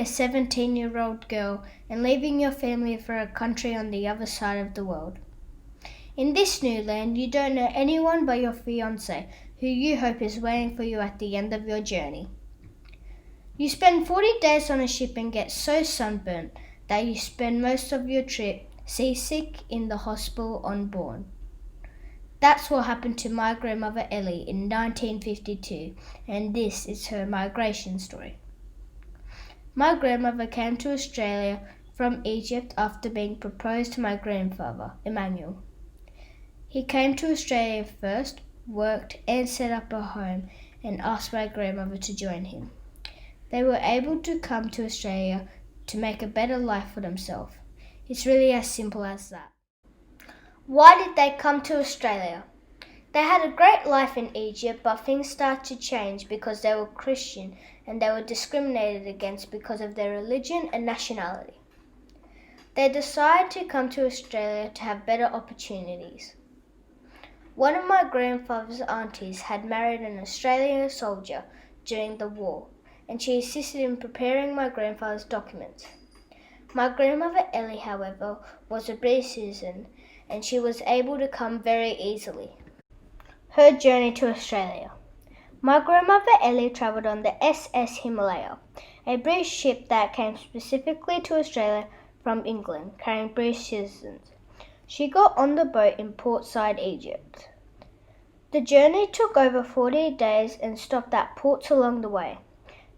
a 17-year-old girl and leaving your family for a country on the other side of the world. In this new land, you don't know anyone but your fiancé, who you hope is waiting for you at the end of your journey. You spend 40 days on a ship and get so sunburnt that you spend most of your trip seasick in the hospital on board. That's what happened to my grandmother Elly in 1952, and this is her migration story. My grandmother came to Australia from Egypt after being proposed to my grandfather, Emmanuel. He came to Australia first, worked and set up a home, and asked my grandmother to join him. They were able to come to Australia to make a better life for themselves. It's really as simple as that. Why did they come to Australia? They had a great life in Egypt, but things started to change because they were Christian and they were discriminated against because of their religion and nationality. They decided to come to Australia to have better opportunities. One of my grandfather's aunties had married an Australian soldier during the war, and she assisted in preparing my grandfather's documents. My grandmother Elly, however, was a British citizen, and she was able to come very easily. Her journey to Australia. My grandmother Elly travelled on the SS Himalaya, a British ship that came specifically to Australia from England, carrying British citizens. She got on the boat in Port Said, Egypt. The journey took over 40 days and stopped at ports along the way.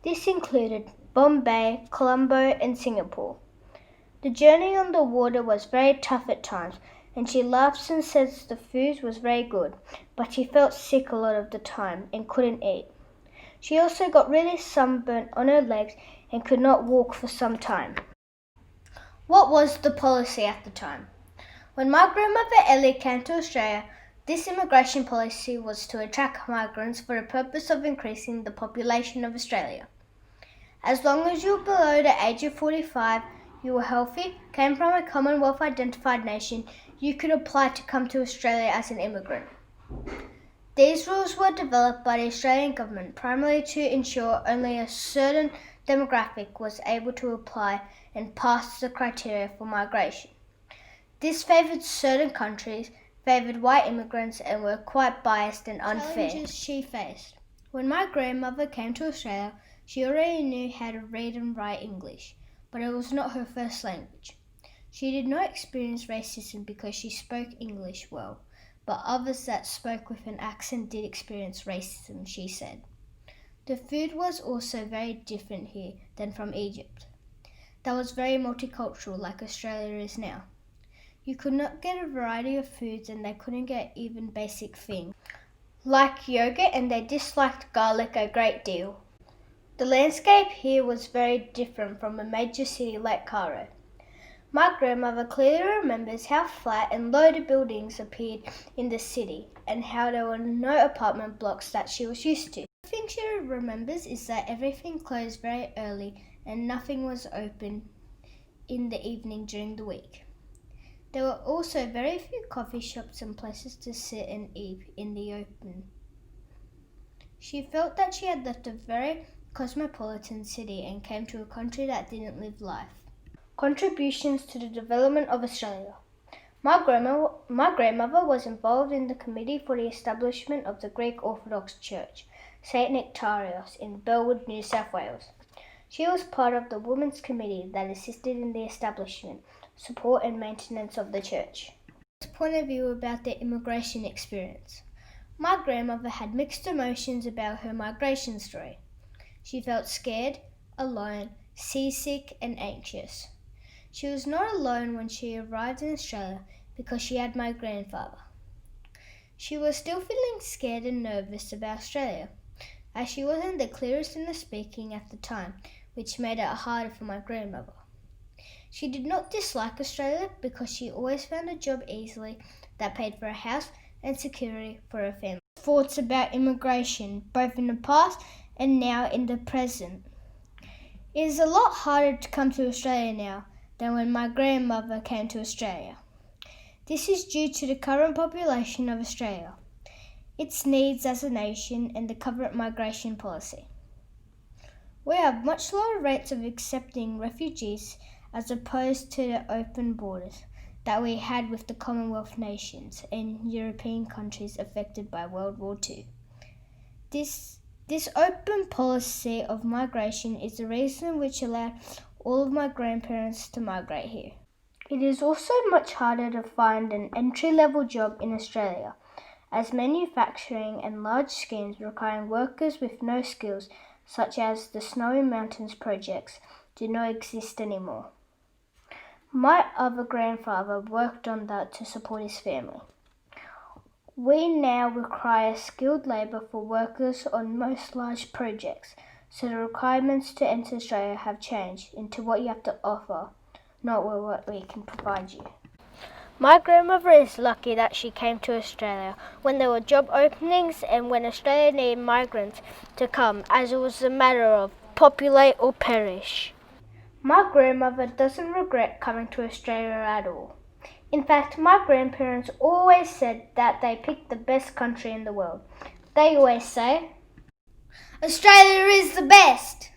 This included Bombay, Colombo and Singapore. The journey on the water was very tough at times, and she laughs and says the food was very good, but she felt sick a lot of the time and couldn't eat. She also got really sunburnt on her legs and could not walk for some time. What was the policy at the time? When my grandmother Elly came to Australia, this immigration policy was to attract migrants for the purpose of increasing the population of Australia. As long as you were below the age of 45, you were healthy, came from a Commonwealth identified nation, you could apply to come to Australia as an immigrant. These rules were developed by the Australian government primarily to ensure only a certain demographic was able to apply and pass the criteria for migration. This favoured certain countries, favoured white immigrants, and were quite biased and unfair. Challenges she faced. When my grandmother came to Australia, she already knew how to read and write English, but it was not her first language. She did not experience racism because she spoke English well, but others that spoke with an accent did experience racism, she said. The food was also very different here than from Egypt. That was very multicultural like Australia is now. You could not get a variety of foods and they couldn't get even basic things, like yogurt, and they disliked garlic a great deal. The landscape here was very different from a major city like Cairo. My grandmother clearly remembers how flat and low the buildings appeared in the city and how there were no apartment blocks that she was used to. The thing she remembers is that everything closed very early and nothing was open in the evening during the week. There were also very few coffee shops and places to sit and eat in the open. She felt that she had left a very cosmopolitan city and came to a country that didn't live life. Contributions to the development of Australia. My grandmother was involved in the committee for the establishment of the Greek Orthodox Church, St. Nectarios, in Bellwood, New South Wales. She was part of the Women's Committee that assisted in the establishment, support and maintenance of the church. Point of view about their immigration experience. My grandmother had mixed emotions about her migration story. She felt scared, alone, seasick and anxious. She was not alone when she arrived in Australia because she had my grandfather. She was still feeling scared and nervous about Australia, as she wasn't the clearest in the speaking at the time, which made it harder for my grandmother. She did not dislike Australia because she always found a job easily that paid for a house and security for her family. Thoughts about immigration, both in the past and now in the present. It is a lot harder to come to Australia now than when my grandmother came to Australia. This is due to the current population of Australia, its needs as a nation, and the current migration policy. We have much lower rates of accepting refugees as opposed to the open borders that we had with the Commonwealth nations and European countries affected by World War II. This open policy of migration is the reason which allowed all of my grandparents to migrate here. It is also much harder to find an entry-level job in Australia, as manufacturing and large schemes requiring workers with no skills, such as the Snowy Mountains projects, do not exist anymore. My other grandfather worked on that to support his family. We now require skilled labour for workers on most large projects, so the requirements to enter Australia have changed into what you have to offer, not what we can provide you. My grandmother is lucky that she came to Australia when there were job openings and when Australia needed migrants to come, as it was a matter of populate or perish. My grandmother doesn't regret coming to Australia at all. In fact, my grandparents always said that they picked the best country in the world. They always say, Australia is the best!